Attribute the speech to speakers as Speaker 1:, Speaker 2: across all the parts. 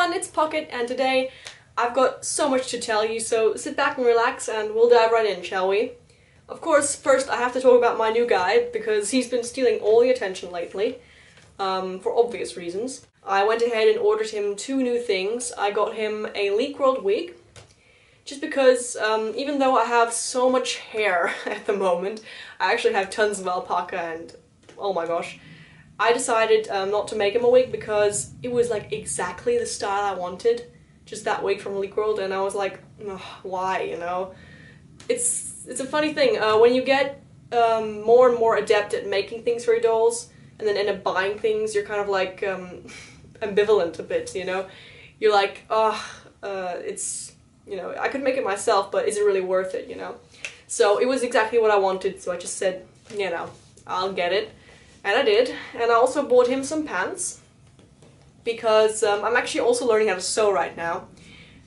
Speaker 1: everyone, it's Pocket, and today I've got so much to tell you, so sit back and relax and we'll dive right in, shall we? Of course, first I have to talk about my new guy, because he's been stealing all the attention lately, for obvious reasons. I went ahead and ordered him 2 new things. I got him a Leek World wig, just because even though I have so much hair at the moment, I actually have tons of alpaca and oh my gosh, I decided not to make him a wig because it was like exactly the style I wanted, just that wig from Leek World, and I was like, why, you know? It's a funny thing, when you get more and more adept at making things for your dolls and then end up buying things, you're kind of like ambivalent a bit, you know? You're like, it's, you know, I could make it myself, but is it really worth it, you know? So it was exactly what I wanted, so I just said, you know, I'll get it. And I did, and I also bought him some pants, because I'm actually also learning how to sew right now,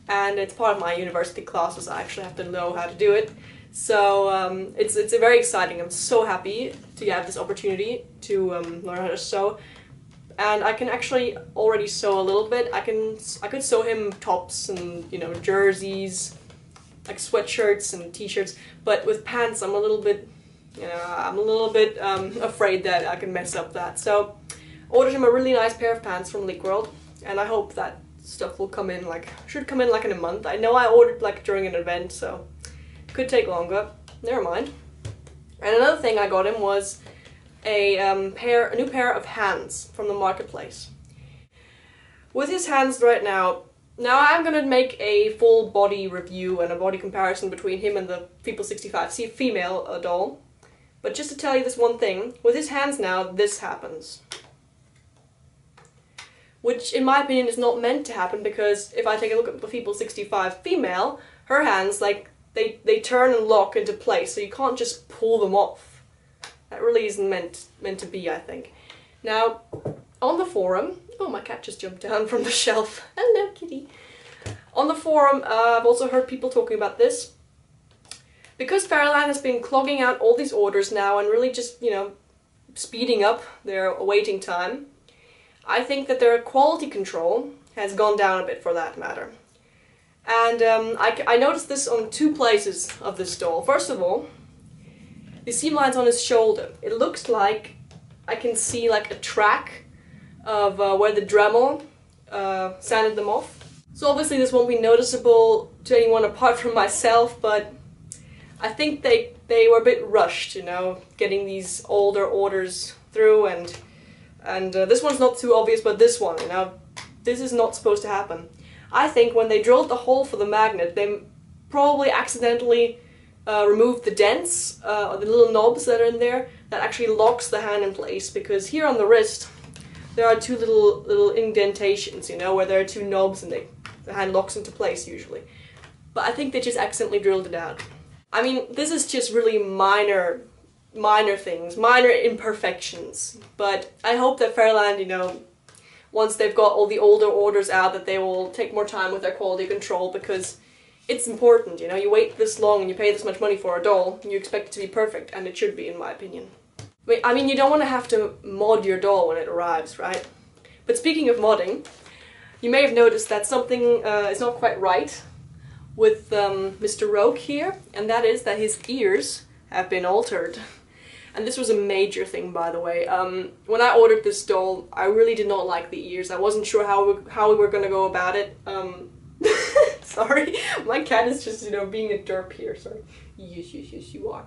Speaker 1: and it's part of my university classes. I actually have to know how to do it, so it's very exciting. I'm so happy to have this opportunity to learn how to sew, and I can actually already sew a little bit. I could sew him tops and, you know, jerseys, like sweatshirts and t-shirts, but with pants I'm a little bit, you know, I'm a little bit afraid that I can mess up that. So ordered him a really nice pair of pants from Leek World, and I hope that stuff will come in like, should come in like in a month. I know I ordered like during an event, so it could take longer. Never mind. And another thing I got him was a new pair of hands from the marketplace. With his hands right now I'm gonna make a full body review and a body comparison between him and the People 65 female doll. But just to tell you this one thing, with his hands now, this happens. Which, in my opinion, is not meant to happen, because if I take a look at the People 65 female, her hands, like, they turn and lock into place, so you can't just pull them off. That really isn't meant to be, I think. Now, on the forum, oh, my cat just jumped down from the shelf. Hello, kitty. On the forum, I've also heard people talking about this. Because Fairyland has been clogging out all these orders now and really just, you know, speeding up their waiting time, I think that their quality control has gone down a bit for that matter. And I noticed this on 2 places of this doll. First of all, the seam lines on his shoulder. It looks like I can see like a track of where the Dremel sanded them off. So obviously this won't be noticeable to anyone apart from myself, but I think they were a bit rushed, you know, getting these older orders through, and this one's not too obvious, but this one, you know, this is not supposed to happen. I think when they drilled the hole for the magnet, they probably accidentally removed the dents, or the little knobs that are in there, that actually locks the hand in place, because here on the wrist, there are 2 little indentations, you know, where there are 2 knobs and the hand locks into place usually. But I think they just accidentally drilled it out. I mean, this is just really minor things, minor imperfections, but I hope that Fairyland, you know, once they've got all the older orders out, that they will take more time with their quality control, because it's important, you know, you wait this long and you pay this much money for a doll, and you expect it to be perfect, and it should be, in my opinion. I mean, you don't want to have to mod your doll when it arrives, right? But speaking of modding, you may have noticed that something is not quite right with Mr. Rogue here, and that is that his ears have been altered. And this was a major thing, by the way. When I ordered this doll, I really did not like the ears. I wasn't sure how we were gonna go about it. Sorry, my cat is just, you know, being a derp here, sorry. Yes, you are.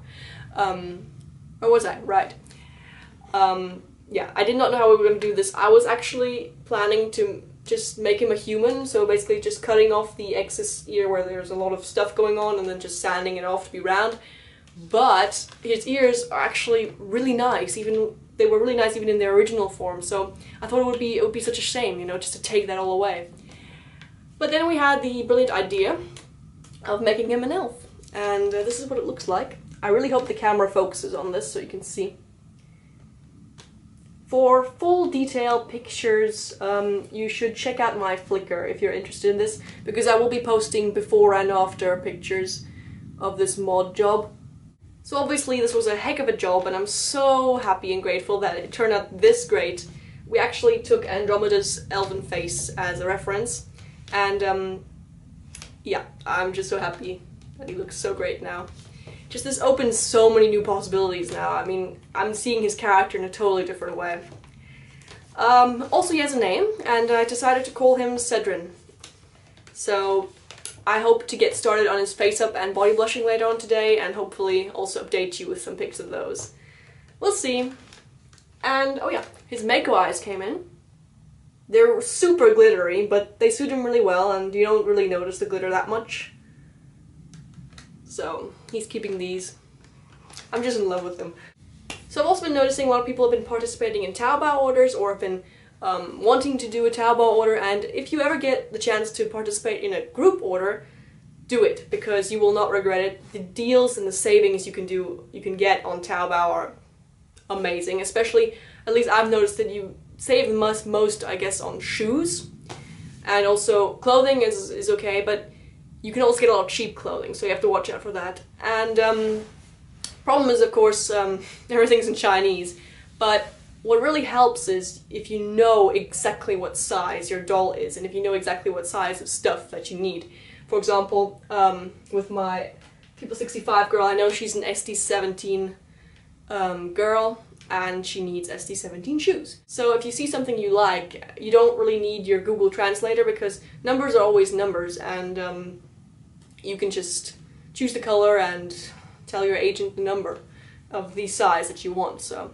Speaker 1: Where was I? Right. Yeah, I did not know how we were gonna do this. I was actually planning to just make him a human, so basically just cutting off the excess ear where there's a lot of stuff going on and then just sanding it off to be round. But his ears are actually really nice, they were really nice even in their original form, so I thought it would be such a shame, you know, just to take that all away. But then we had the brilliant idea of making him an elf, and this is what it looks like. I really hope the camera focuses on this so you can see. For full detailed pictures, you should check out my Flickr if you're interested in this, because I will be posting before and after pictures of this mod job. So obviously this was a heck of a job, and I'm so happy and grateful that it turned out this great. We actually took Andromeda's elven face as a reference, And yeah, I'm just so happy that he looks so great now. Just this opens so many new possibilities now. I mean, I'm seeing his character in a totally different way. Also, he has a name, and I decided to call him Cedrin. So I hope to get started on his face-up and body blushing later on today, and hopefully also update you with some pics of those. We'll see. And, oh yeah, his Mako eyes came in. They're super glittery, but they suit him really well, and you don't really notice the glitter that much. So, he's keeping these. I'm just in love with them. So I've also been noticing a lot of people have been participating in Taobao orders, or have been wanting to do a Taobao order, and if you ever get the chance to participate in a group order, do it, because you will not regret it. The deals and the savings you can get on Taobao are amazing, especially, at least I've noticed that you save most, I guess, on shoes, and also clothing is okay, but you can also get a lot of cheap clothing, so you have to watch out for that. And problem is, of course, everything's in Chinese, but what really helps is if you know exactly what size your doll is, and if you know exactly what size of stuff that you need. For example, with my People 65 girl, I know she's an SD17 girl, and she needs SD17 shoes. So if you see something you like, you don't really need your Google Translator, because numbers are always numbers, and you can just choose the color and tell your agent the number of the size that you want, so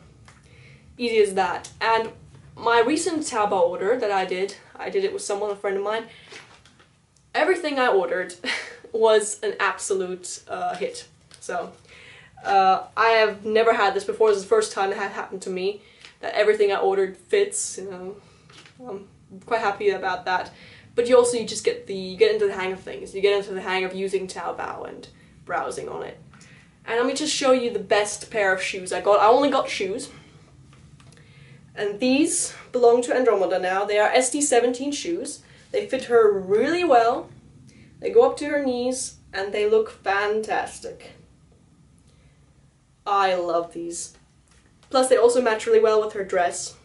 Speaker 1: easy as that. And my recent Taobao order that I did it with someone, a friend of mine. Everything I ordered was an absolute hit. So I have never had this before. This is the first time it had happened to me, that everything I ordered fits. You know, I'm quite happy about that. But you just get into the hang of things. You get into the hang of using Taobao and browsing on it. And let me just show you the best pair of shoes I got. I only got shoes. And these belong to Andromeda now. They are SD17 shoes. They fit her really well. They go up to her knees, and they look fantastic. I love these. Plus they also match really well with her dress.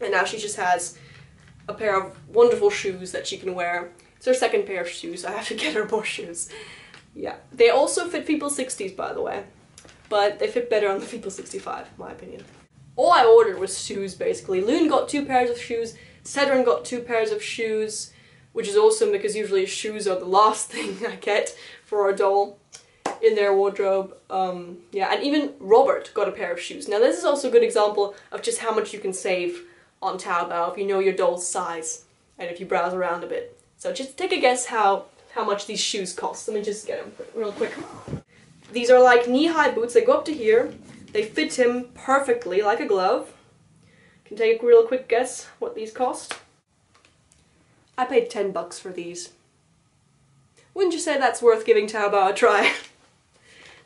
Speaker 1: And now she just has a pair of wonderful shoes that she can wear. It's her second pair of shoes. I have to get her more shoes. Yeah. They also fit People 60s, by the way. But they fit better on the People 65, in my opinion. All I ordered was shoes, basically. Loon got 2 pairs of shoes, Cedrin got 2 pairs of shoes, which is awesome because usually shoes are the last thing I get for a doll in their wardrobe. Yeah, and even Robert got a pair of shoes. Now this is also a good example of just how much you can save on Taobao if you know your doll's size and if you browse around a bit. So just take a guess how much these shoes cost. Let me just get them real quick. These are like knee-high boots. They go up to here. They fit him perfectly, like a glove. Can take a real quick guess what these cost? I paid $10 for these. Wouldn't you say that's worth giving Taobao a try?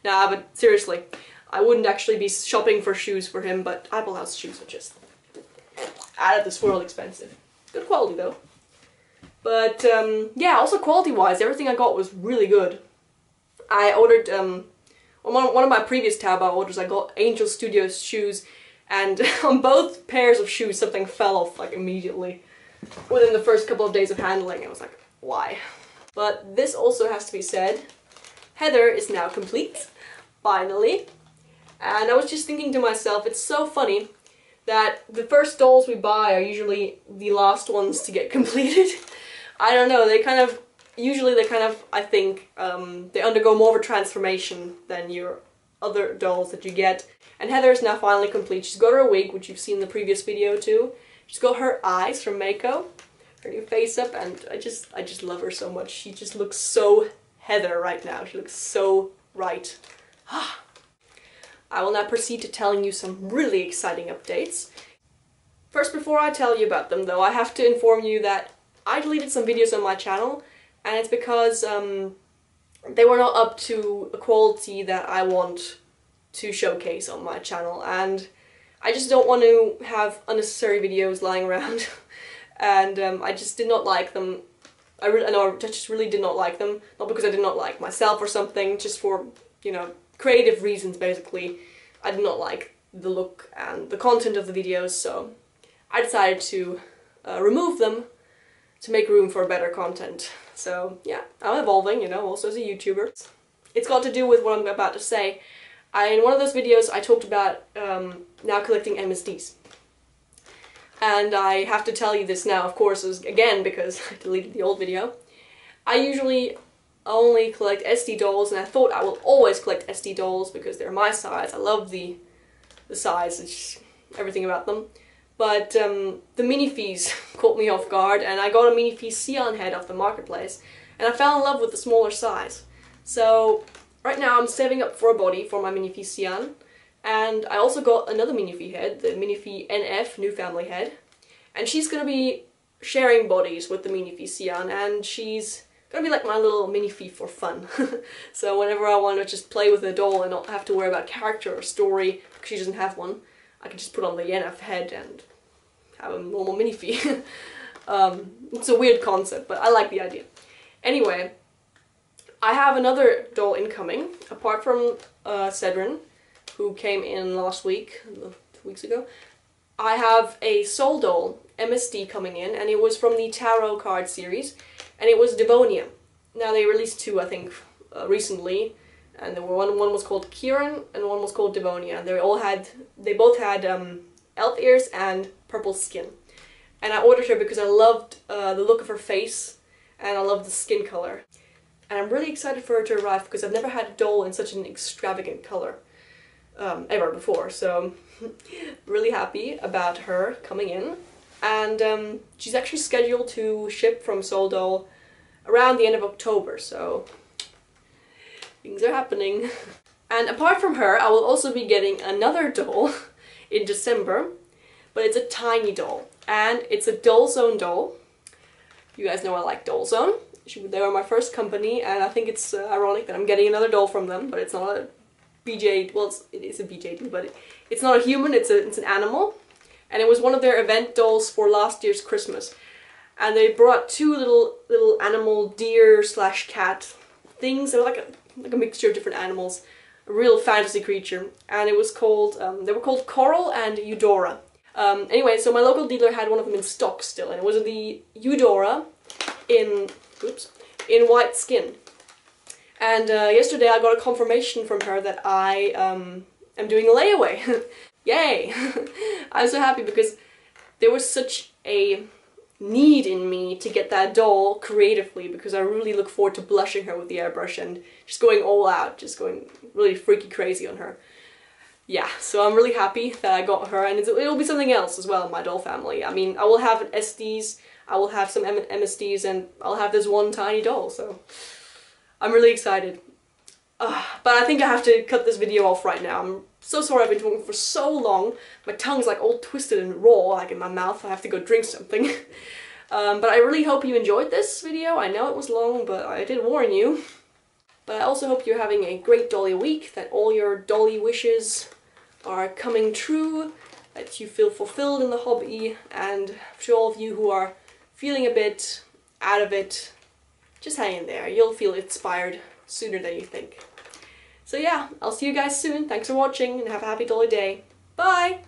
Speaker 1: Nah, but seriously, I wouldn't actually be shopping for shoes for him, but Apple House shoes are just out of this world expensive. Good quality though. But yeah, also quality-wise, everything I got was really good. I ordered on one of my previous Taobao orders, I got Angel Studios shoes, and on both pairs of shoes something fell off like immediately within the first couple of days of handling. I was like, why? But this also has to be said, Heather is now complete, finally. And I was just thinking to myself, it's so funny that the first dolls we buy are usually the last ones to get completed. I don't know, usually they I think, they undergo more of a transformation than your other dolls that you get. And Heather is now finally complete. She's got her wig, which you've seen in the previous video too. She's got her eyes from Mako, her new face up, and I just love her so much. She just looks so Heather right now. She looks so right. I will now proceed to telling you some really exciting updates. First, before I tell you about them though, I have to inform you that I deleted some videos on my channel, and it's because they were not up to a quality that I want to showcase on my channel, and I just don't want to have unnecessary videos lying around. And I just did not like them. I just really did not like them. Not because I did not like myself or something, just for, you know, creative reasons basically. I did not like the look and the content of the videos, so I decided to remove them to make room for better content. So yeah, I'm evolving, you know, also as a YouTuber. It's got to do with what I'm about to say. In one of those videos I talked about now collecting MSDs. And I have to tell you this now, of course, again, because I deleted the old video. I usually only collect SD dolls, and I thought I will always collect SD dolls because they're my size. I love the size, it's just everything about them. But the minifees caught me off guard, and I got a minifee Xian head off the marketplace, and I fell in love with the smaller size. So right now I'm saving up for a body for my minifee Xian, and I also got another minifee head, the minifee NF, New Family Head, and she's gonna be sharing bodies with the minifee Xian, and she's gonna be like my little minifee for fun. So whenever I want to just play with a doll and not have to worry about character or story, because she doesn't have one, I can just put on the NF head and have a normal minifee. It's a weird concept, but I like the idea. Anyway, I have another doll incoming, apart from Cedrin, who came in last week, 2 weeks ago. I have a Soul doll, MSD, coming in, and it was from the Tarot card series, and it was Devonia. Now they released 2, I think, recently, and one was called Kieran and one was called Devonia. And they both had elf ears and purple skin. And I ordered her because I loved the look of her face and I loved the skin color. And I'm really excited for her to arrive because I've never had a doll in such an extravagant color ever before. So really happy about her coming in. And she's actually scheduled to ship from Soul Doll around the end of October, so things are happening. And apart from her, I will also be getting another doll in December, but it's a tiny doll, and it's a Doll Zone doll. You guys know I like Doll Zone. They were my first company, and I think it's ironic that I'm getting another doll from them, but it's not a BJ, well, it is a BJD, but it's not a human, it's an animal. And it was one of their event dolls for last year's Christmas. And they brought 2 little animal deer / cat things. They were like a mixture of different animals, a real fantasy creature. And it was called they were called Coral and Eudora. Anyway, so my local dealer had one of them in stock still, and it was the Eudora in white skin. And yesterday I got a confirmation from her that I am doing a layaway. Yay! I'm so happy because there was such a need in me to get that doll creatively, because I really look forward to blushing her with the airbrush and just going all out, just going really freaky crazy on her. Yeah, so I'm really happy that I got her, and it'll be something else as well in my doll family. I mean, I will have SDs, I will have some MSDs, and I'll have this one tiny doll, so I'm really excited. But I think I have to cut this video off right now. I'm so sorry I've been talking for so long. My tongue's like all twisted and raw, like in my mouth. I have to go drink something. But I really hope you enjoyed this video. I know it was long, but I did warn you. But I also hope you're having a great dolly week, that all your dolly wishes are coming true, that you feel fulfilled in the hobby, and to all of you who are feeling a bit out of it, just hang in there. You'll feel inspired sooner than you think. So yeah, I'll see you guys soon. Thanks for watching and have a happy dolly day. Bye!